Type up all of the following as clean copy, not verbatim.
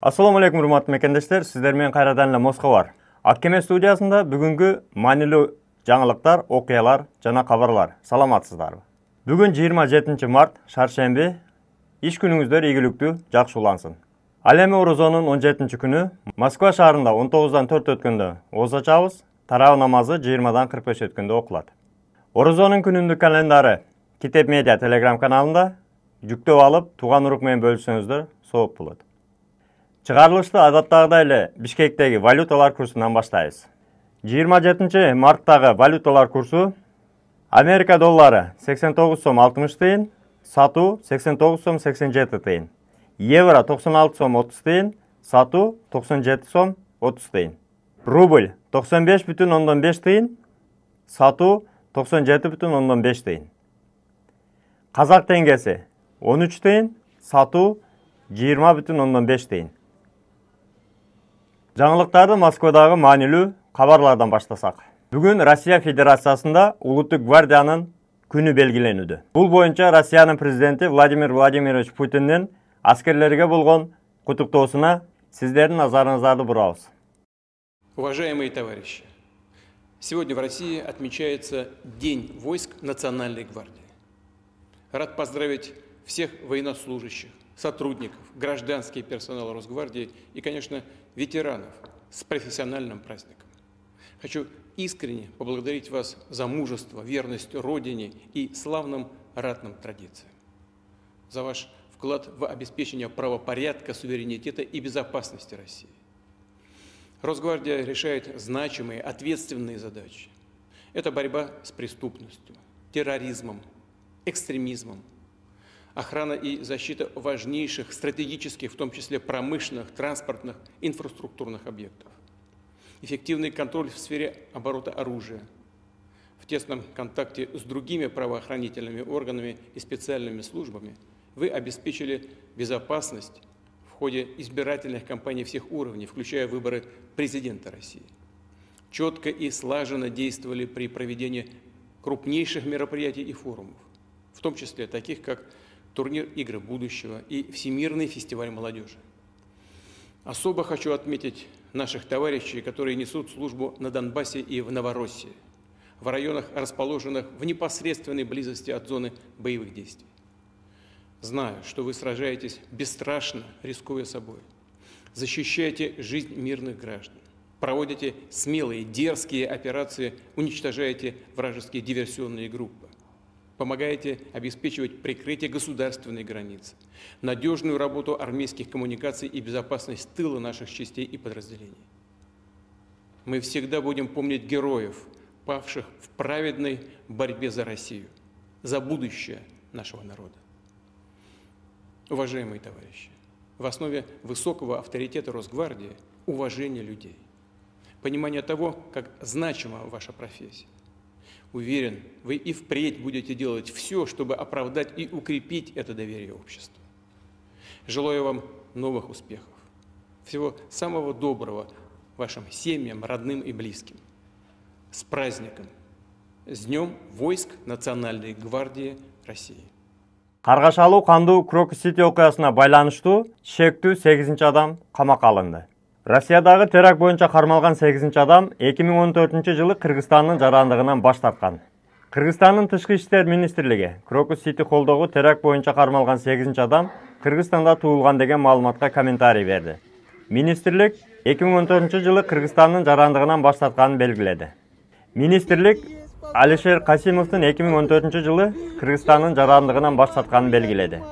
Assalamu alaikum урматтуу мекендештер, сиздер менен кайрадан эле Москва бар. Аккеме студиясында бүгүнкү маанилүү жаңылыктар, окуялар жана кабарлар. Саламатсыздарбы? Бүгүн 27 март, шаршемби. Иш күнүңүздөр ийгиликтүү, жакшы улансын. Ал эми Орозонун 17 күнү Москва шаарында 19-дан 4 өткөндө оз ачабыз, тараа намазы 20-дан 45 өткөндө окулат. Орозонун күнүндүк календары Китеп Медиа Telegram каналында жүктөп алып, тууган урук менен бөлүшсөңүздөр сооп болот. Чыгарылышты адаттагыдай эле Бишкектеги валюталар курсунан баштайбыз. 27 марттагы валюталар курсу: Америка доллары 89 сом 60 тыйын, сатуу 89 сом 87 тыйын. Евро 96 сом 30 тыйын, сатуу 97 сом 30 тыйын. Рубль 95,5 тыйын, сатуу 97,5 тыйын. Казак теңгеси 13 тыйын, сатуу 20,5 тыйын. Жаңылыктарды Москвадагы маанилүү кабарлардан баштасак. Бүгүн Россия Федерациясында Улуттук гвардиянын күнү белгиленүүдө. Бул боюнча Россиянын президенти Владимир Владимирович Путиндин аскерлерге болгон куттуктоосуна сиздердин назарыңыздарды бурабыз. Уважаемые товарищи, сегодня в России отмечается День войск Национальной гвардии. Рад поздравить всех военнослужащих, сотрудников, гражданский персонал Росгвардии и, конечно, ветеранов с профессиональным праздником. Хочу искренне поблагодарить вас за мужество, верность Родине и славным ратным традициям, за ваш вклад в обеспечение правопорядка, суверенитета и безопасности России. Росгвардия решает значимые, ответственные задачи. Это борьба с преступностью, терроризмом, экстремизмом, охрана и защита важнейших стратегических, в том числе промышленных, транспортных, инфраструктурных объектов. Эффективный контроль в сфере оборота оружия. В тесном контакте с другими правоохранительными органами и специальными службами вы обеспечили безопасность в ходе избирательных кампаний всех уровней, включая выборы президента России. Четко и слаженно действовали при проведении крупнейших мероприятий и форумов, в том числе таких, как турнир «Игры будущего» и Всемирный фестиваль молодежи. Особо хочу отметить наших товарищей, которые несут службу на Донбассе и в Новороссии, в районах, расположенных в непосредственной близости от зоны боевых действий. Знаю, что вы сражаетесь бесстрашно, рискуя собой, защищаете жизнь мирных граждан, проводите смелые, дерзкие операции, уничтожаете вражеские диверсионные группы, помогаете обеспечивать прикрытие государственной границы, надежную работу армейских коммуникаций и безопасность тыла наших частей и подразделений. Мы всегда будем помнить героев, павших в праведной борьбе за Россию, за будущее нашего народа. Уважаемые товарищи, в основе высокого авторитета Росгвардии уважение людей, понимание того, как значима ваша профессия. Уверен, вы и впредь будете делать все, чтобы оправдать и укрепить это доверие общества. Желаю вам новых успехов. Всего самого доброго вашим семьям, родным и близким. С праздником! С Днем войск Национальной гвардии России! Каргашалуу кандуу Крокус-Сити окуясына байланыштуу шектүү 8 адам камакка алынды. Россиядагы теракт боюнча кармалган 8 адам 2014 жылы Кыргызстандын жарандыгынан баш тарткан. Кыргызстандын тышкы иштер министрлиги Крокус-Сити холдогу теракт боюнча кармалган 8 адам Кыргызстанда туулган деген маалыматка комментарий берди. Министрлик 2014 жылы Кыргызстандын жарандыгынан баш тартканын белгиледи. Министрлик Алишер Касимовдун 2014 жылы Кыргызстандын жарандыгынан баш тартканын белгиледи.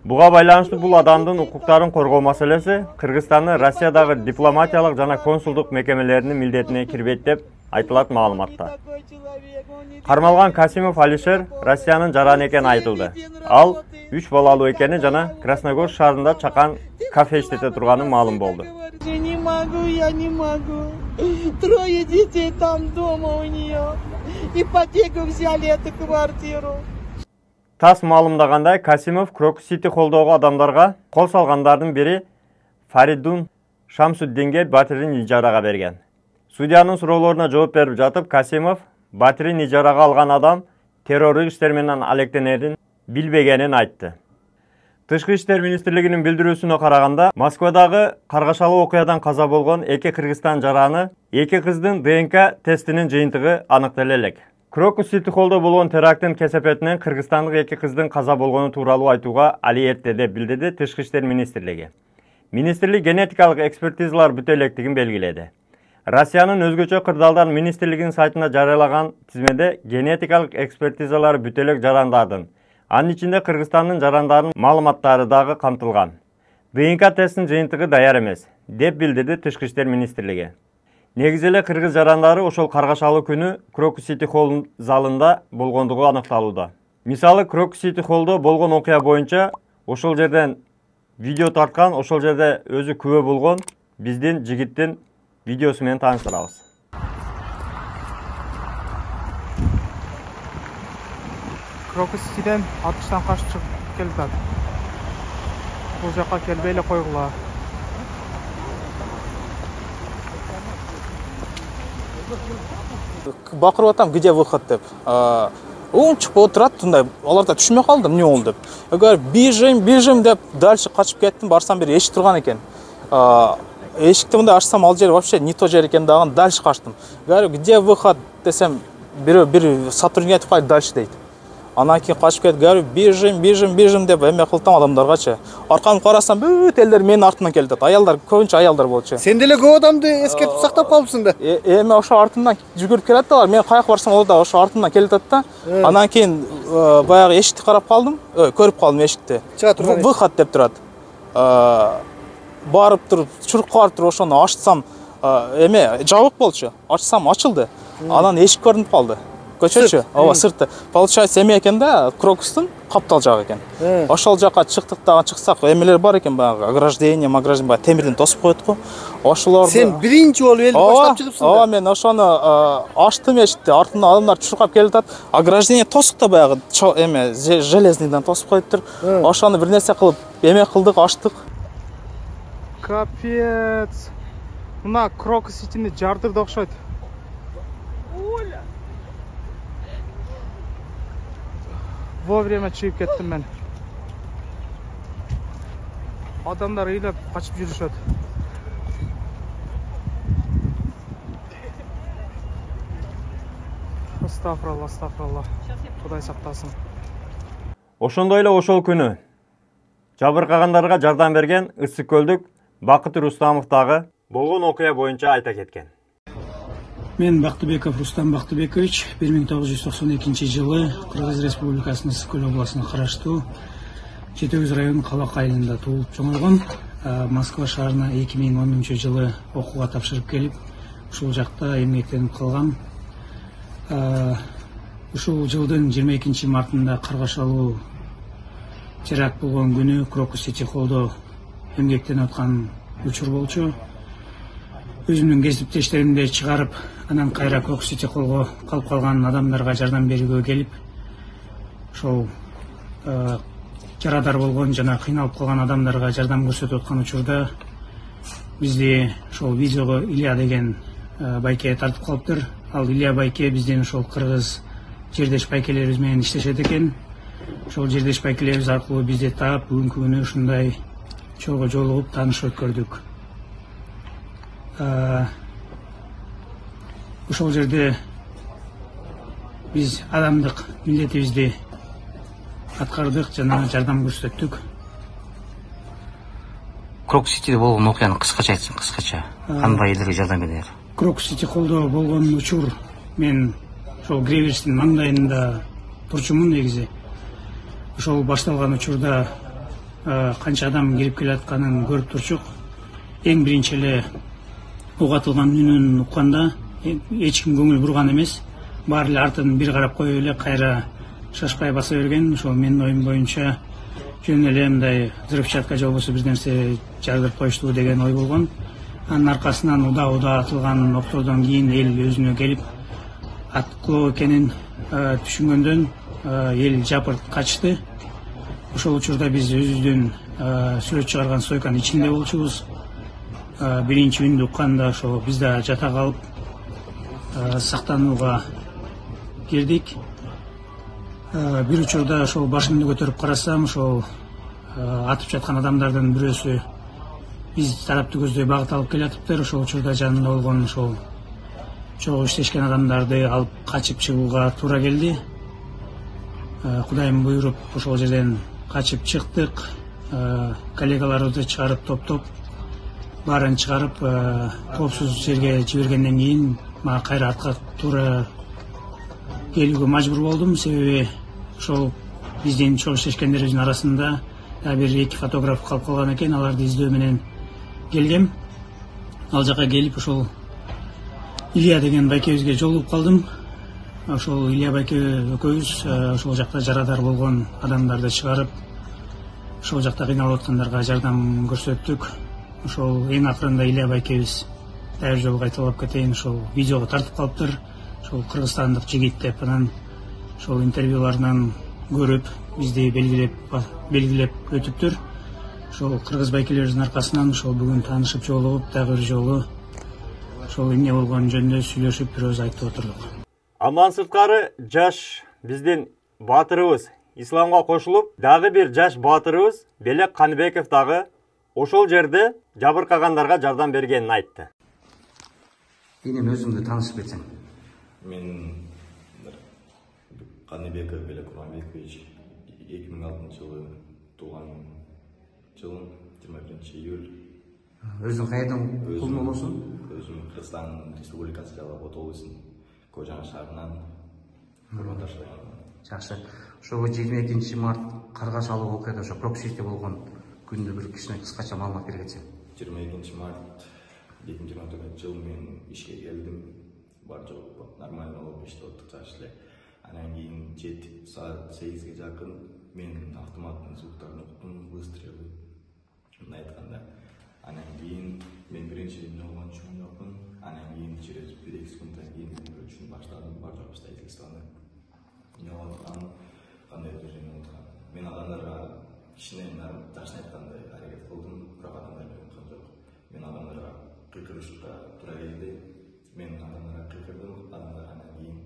Буга байланыштуу бул адамдын укуктарын коргоо маселеси Кыргызстандын Россиядагы дипломатиялык жана консулдук мекемелеринин милдетине кирбейт деп айтылат маалыматта. Кармалган Касимов Алишер Россиянын жараны экени айтылды. Ал 3 балалуу экени жана Красногорск шаарында чакан кафе иштете турганы маалым болду. Я не могу. 3 детей там дома у нее. Ипотеку взяли эту квартиру. ТАСС маалымдагандай, Касимов Крокус-Сити холдогу адамдарга кол салгандардын бири Фаридун Шамсуддинге батирин ижарага берген. Судьянын суроолоруна жооп берип жатып, Касимов батирин ижарага алган адам террорлук иштер менен алектенерин билбегенин айтты. Тышкы иштер министрлигинин билдирүүсүнө караганда, Москвадагы каргашалуу окуядан каза болгон 2 Кыргызстан жараны 2 кыздын ДНК тестинин жыйынтыгы аныктала элек. Крокус Сити Холлдо болгон теракттын кесепетинен кыргызстандык 2 кыздын каза болгону тууралуу айтууга али эрте деп билдирди Тышкы иштер министрлиги. Министрлик генетикалык экспертизалар бүтө электигин белгиледи. Россиянын өзгөчө кырдаалдар министрлигинин сайтында жарыялаган тизмеде генетикалык экспертизалар бүтө элек жарандардын, анын ичинде Кыргызстандын жарандарынын маалыматтары дагы камтылган. ДНК тестинин жыйынтыгы даяр эмес, деп билдирди Тышкы иштер министрлиги. Негизи эле кыргыз жарандары ошол каргашалуу күнү Крокус Сити Холл залында болгондугу аныкталууда. Мисалы, Крокус Сити Холлдо болгон окуя боюнча ошол жерден видео тарткан, ошол жерде өзү күбө болгон биздин жигиттин видеосу менен тааныштырабыз. Крокус Ситиден атыштан качып чыгып келатат. Бул жака келбей эле койгула. Бакырып атам, где выход деп. Он чыгып отурат, мындай, аларда түшүнбөй калдым, эмне болду деп. Говорю, бежим деп дальше качып кеттим, барсам бери эшик турган экен. Эшикти мындай ачсам, ал жер вообще не то жер экен дагы, дальше качтым. Говорю, где выход десем, бир сотрудник айтып кайт дальше дейт. Анан кийин качып кетип, говорю, бежим деп эме кылтам адамдаргачы. Аркамды карасам, бүт элдер менин артымдан келет. Аялдар, көбүнчө аялдар болчу. Сен деле көп адамды эскертип сактап калыпсың да. Эме ошо артымдан жүгүрүп келет да, мен каяка барсам ал да ошо артымдан келет да. Анан кийин баягы эшикти карап калдым, көрүп калдым эшикти. Выход деп турат. Барып туруп, чурукка барып туруп ошону ачсам, эме жабык болчу. Ачсам ачылды. Анан эшик көрүнүп калды. Көчөчү, ооба сырты. Получается, эме экен да, Крокустун каптал жагы экен. Ошол жака чыктык дагы чыксак, эмелер бар экен баягы, ограждение, баягы темирден тосуп коет го. Ошолор. Сен биринчи болуп элди баштап чыгыпсың да. Ооба, мен ошону ачтым эшикти, артымдан адамдар чуркап келатат. Ограждение тосук да баягы, эме железнийден тосуп коюптур. Ошону бир нерсе кылып, эме кылдык, ачтык. Капец. Мына Крокус Ситини жардырды окшойт. Вовремя чыгып кеттим мен. Адамдар ыйлап качып жүрүшөт. Астагфирулла. Кудай сактасын. Ошондой эле ошол күнү жабыркагандарга жардам берген Ысык Көлдүк Бакыт Рустамов дагы болгон окуя боюнча айта кеткен. Мен Бактыбеков Рустам Бактыбекович 1992 жылы Кыргыз Республикасынын Ысык Көл областына караштуу Жетөгүз районунун Кабак айылында туулуп чоңойгон. Москва шаарына 2010 жылы окууга тапшырып келип, ушул жакта эмгектенип калгам. Ушул жылдын 22 мартында каргашалуу теракт болгон күнү Крокус Сити Холлдо эмгектенип аткан учур болчу. Өзүмдүн кесиптештеримди чыгарып, анан кайра Крокус Сити Холлго калып калган адамдарга жардам берүүгө келип, ошол жарадар болгон жана кыйналып калган адамдарга жардам көрсөтүп аткан учурда бизди ошол видеого Илья деген байке тартып калыптыр. Ал Илья байке биздин ошол кыргыз жердеш байкелерибиз менен иштешет экен. Ошол жердеш байкелерибиз аркылуу бизди таап, бүгүнкү күнү ушундай чолго жолугуп таанышып өткөрдүк. Ошол жерде биз адамдык милдетибизди аткардык жана жардам көрсөттүк. Крокус Ситиде болгон окуяны кыскача айтсаң, кыскача. Кандай элдерге жардам бердиңер? Крокус Сити Холлдо болгон учур, мен ошол Греверстин маңдайында турчумун негизи. Ошол башталган учурда канча адам кирип келатканын көрүп турчук. Эң биринчи эле ок атылган үнүн укканда эч ким көңүл бурган эмес. Баары эле артын бир карап коюп эле кайра шашпай баса берген. Ошол менин оюм боюнча жөн эле мындай взрывчатка же болбосо бир нерсе жардырып коюшту деген ой болгон. Анын аркасынан уда атылган октоодон кийин эл өзүнө келип, аткылоо экенин түшүнгөндөн эл жапырт качты. Ошол учурда биз өзүбүздүн сүрөт чыгарган стойканын ичинде болчубуз. Биринчи үндү укканда ошо биз да жата калып сактанууга кирдик. Бир учурда ошол башымды көтөрүп карасам, ошол атып жаткан адамдардын бирөөсү биз тарапты көздөй багыт алып келатыптыр. Ошол учурда жанында болгон ошол чогуу иштешкен адамдарды алып качып чыгууга туура келди. Кудайым буйруп ошол жерден качып чыктык. Коллегаларыбызды чыгарып топтоп баарын чыгарып коопсуз жерге жибергенден кийин мага кайра артка туура келүүгө мажбур болдум. Себеби ошол биздин чогуу иштешкендерибиздин арасында бир эки фотограф калып калган экен. Аларды издөө менен келгем. Ал жака келип ошол Илья деген байкебизге жолугуп калдым. Ошол Илья байке экөөбүз ошол жакта жарадар болгон адамдарды чыгарып, ошол жакта кыйналып аткандарга жардам көрсөттүк. Ошол эң акырында Илья байкебиз дагы жолу кайталап кетейин, ошол видеого тартып калыптыр. Ошол кыргызстандык жигит деп, анан ошол интервьюларынан көрүп бизди белгилеп өтүптүр. Ошол кыргыз байкелерибиздин аркасынан ошол бүгүн таанышып жолугуп, дагы бир жолу ошол эмне болгон жөнүндө сүйлөшүп бир өз айтып отурдук. Андан сырткары жаш биздин баатырыбыз исламга кошулуп, дагы бир жаш баатырыбыз Белек Каныбеков дагы ошол жерде жабыркагандарга жардам бергенин айтты. Энем өзүңдү таанышып кетсең. Мен Каныбеков Белек Курманбекович 2006 жылы туулган, жылы 21 июль. Өзүң кайерден кулун болосуң? Өзүм Кыргызстан Республикасы Жалал Абад облусунун Кожоңа шаарынан Жакшы. Ошо 22 март карга салуу окуяда ошо Проксиде болгон күндү бир кичине кыскача маалымат бере кетсең. 22 март 2024 жыл мен ишке келдим. Бар жок нормально болуп иштеп оттук жакшы эле. Анан кийин 7 саат 8ге жакын мен автоматтын звуктарын уктум, выстрелы айтканда. Анан кийин мен биринчи жолгон жокмун. Анан кийин через 1-2 секундтан кийин өчүн баштадым. Бар жок обстоятельстваны. Кандай движение болгон. Мен адамдарга кичине жакшы айткандай аракет кылдым, бирок адамдар менен жок. Мен адамдарга кыйкырышка туура келди. Мен адамдарга кыйкырдым, адамдар анан кийин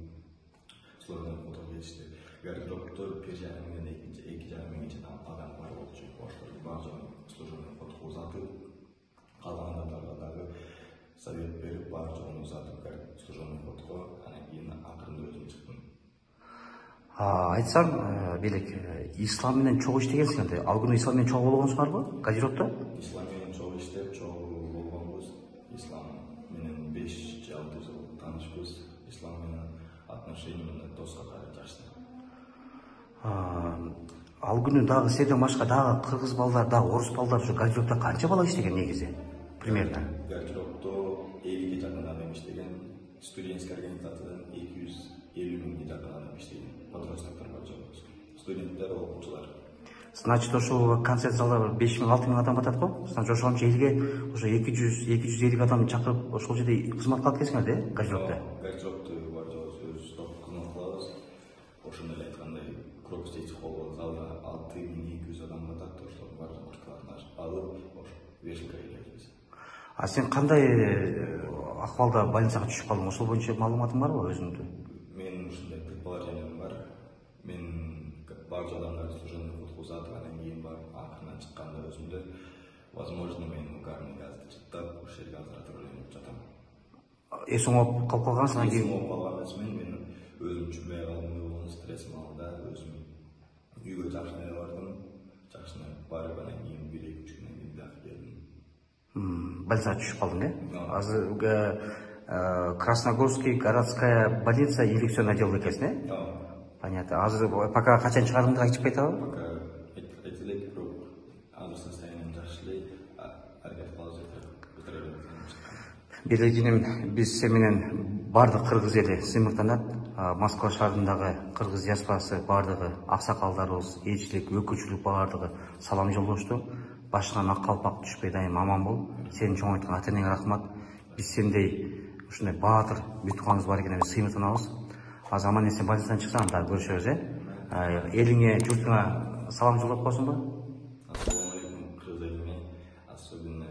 сложный фото келишти. Гардеробто 1,5 миллион 2,5 миллион адам бар болчу. Ошол баардыгын сложный фото узатып, калган адамдарга дагы совет берип, баардыгын узатып, сложный фотого, анан кийин акырында өзүм чыктым. Айтсам, Белек, ислам менен чогуу иштегенсиң да. Ал күнү ислам менен чогуу болгонсуңарбы? Гардеробто? Ислам менен чогуу иштеп, чогуу болгонбуз. Ислам менен 5-6 жыл таанышпыз. Ислам менен отношениямда доска кара жакшы. Ал күнү дагы сенден башка дагы кыргыз балдар, дагы орус балдар ушу гардеробто канча бала иштеген негизи? Примерно. Гардеробто 50ге жакын адам иштеген. Студенческий организациядан 250 миңге жакын адам иштеген. Подростоктор бар жок. Студенттер, окуучулар. Значит, ошол концерт залда 5 миң 6 миң адам батат го? Значит, ошончо элге ошо 200-250 адам чакырып ошол жерде кызмат кылып кетсиңер да, гардеробто? Гардеробто бар жок, өз кызмат кылабыз. Ошондой эле айткандай, Крокстейт холл залда 6200 адам батат, ошол бар курткаларын алып, вешалкага келебиз. Сен кандай акыбалда больницага түшүп калдың? Ошол боюнча маалыматың барбы өзүңдүн? Мен ушундай предположением бар. Мен бар адамдарды служебный фото узатып, анан кийин бар акырына чыкканда өзүмдө возможно мен угарный газды чыттап, ошол жерге отравление жатам. Эсиң ооп калып калгансың, анан кийин ооп калган мен өзүм түшүнбөй калдым, стрессим алды, өзүм үйгө жакшынай бардым. Жакшынай барып, анан кийин 1-2 күнөн кийин дагы келдим. Больницага түшүп калдың, э? Азыр Красногорский городская больница инфекционный отдел экенсиң, э? Да. Понятно. Азыр пока качан чыгардыңды айтып кете алабы? Пока айтылет, бирок азыр состоянием жакшы эле, аракет кылып жатырмын. Белегинем, биз сен менен бардык кыргыз эли сыймыктанат. Москва шаарындагы кыргыз диаспорасы бардыгы, аксакалдарыбыз, элчилик, өкүлчүлүк бардыгы салам жолдошту. Башыңан ак калпак түшпөй дайым аман бол. Сенин чоң айткан ата-энеңе рахмат. Биз сендей ушундай баатыр бүт тууганыбыз бар экенин сыймыктанабыз. Азыр аман эсен больницадан чыксаң дагы көрүшөбүз, э? Элиңе, журтуңа салам жолдоп коесуңбу? Ассалому алейкум, кыргыз элине, особенно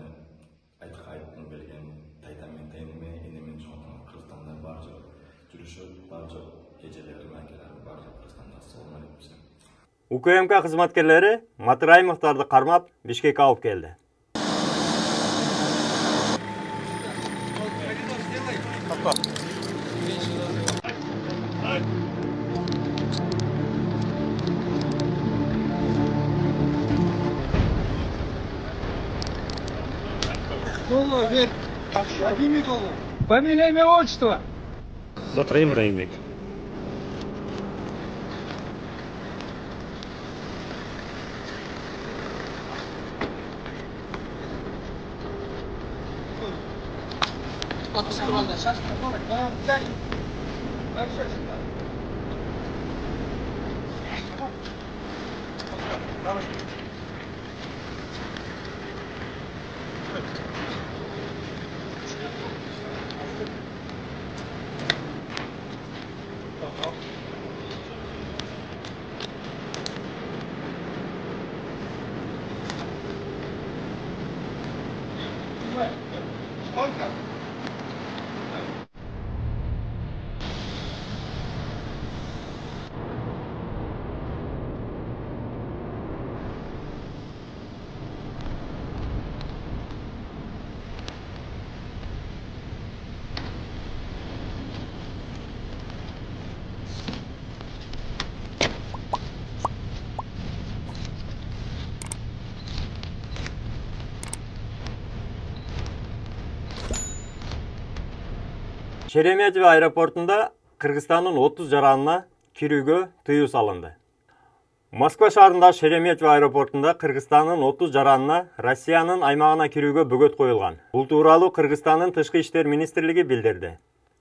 айткым келген тайтам мен тайнеме, энемен чоңтуң Кыргызстанда бар жок жүрүшөт, бар жок эжелерим, акелерим бар жок Кыргызстанда. Ассалому алейкум. УКМК кызматкерлери Матраимовдорду кармап Бишкекке алып келди. Фамилия, имя, отчество. Батраим Раимбек. Шереметьево аэропортунда Кыргызстандын 30 жаранына кирүүгө тыюу салынды. Москва шаарындагы Шереметьево аэропортунда Кыргызстандын 30 жаранына Россиянын аймагына кирүүгө бөгөт коюлган. Бул тууралуу Кыргызстандын Тышкы иштер министрлиги билдирди.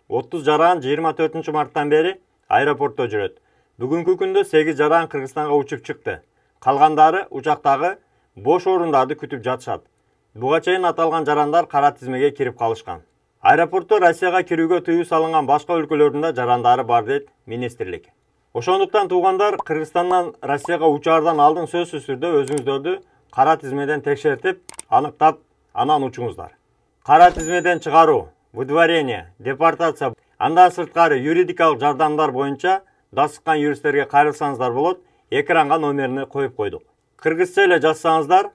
30 жаран 24 марттан бери аэропортто жүрөт. Бүгүнкү күндө 8 жаран Кыргызстанга учуп чыкты. Калгандары учактагы бош орундарды күтүп жатышат. Буга чейин аталган жарандар кара тизмеге кирип калышкан. Аэропортто Россияга кирүүгө тыюу салынган башка өлкөлөрдүн да жарандары бар дейт министрлик. Ошондуктан туугандар Кыргызстандан Россияга учаардан алдын сөзсүз түрдө өзүңүздөрдү кара тизмеден текшертип, аныктап, анан учуңуздар. Кара тизмеден чыгаруу, выдворение, депортация, андан сырткары юридикалык жардамдар боюнча дасыккан юристтерге кайрылсаңыздар болот. Экранга номерини коюп койдук. Кыргызча эле жазсаңыздар,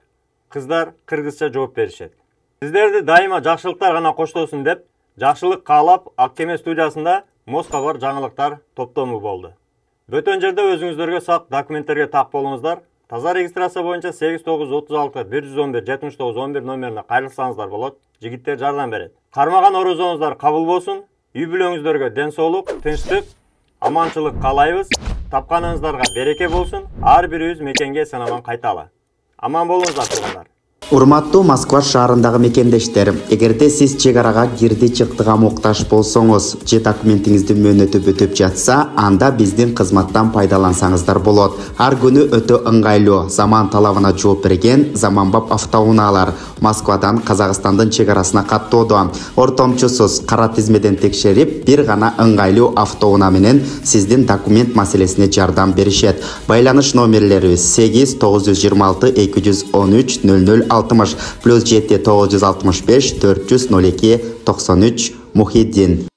кыздар кыргызча жооп беришет. Сиздерди дайыма жакшылыктар гана коштосун деп, жакшылык каалап Аккеме студиясында Москабар жаңылыктар топтому болду. Бөтөн жерде өзүңүздөргө сак документтерге так болуңуздар. Таза регистрация боюнча 8936 111 7911 номерине кайрылсаңыздар болот. Жигиттер жардам берет. Кармаган орозоңуздар кабыл болсун. Үй бүлөңүздөргө ден соолук, тынчтык, аманчылык каалайбыз. Тапканыңыздарга береке болсун. Ар бирибиз мекенге санаман кайталы. Аман болуңуздар туугандар. Урматтуу Москва шаарындагы мекендештер, эгерде сиз чек арага кирди чыктыга муктаж болсоңуз, же документиңизди мөөнөтү бүтүп жатса, анда биздин кызматтан пайдалансаңыздар болот. Ар күнү өтө ыңгайлуу, заман талабына жооп берген заманбап автоунаалар Москвадан Казакстандын чек арасына каттоодо. Ортомчусуз кара тизмеден текшерип, бир гана ыңгайлуу автоунаа менен сиздин документ маселесине жардам беришет. Байланыш номерлерибиз 8 926 213 00 60 +7 965 402 93 Мухиддин.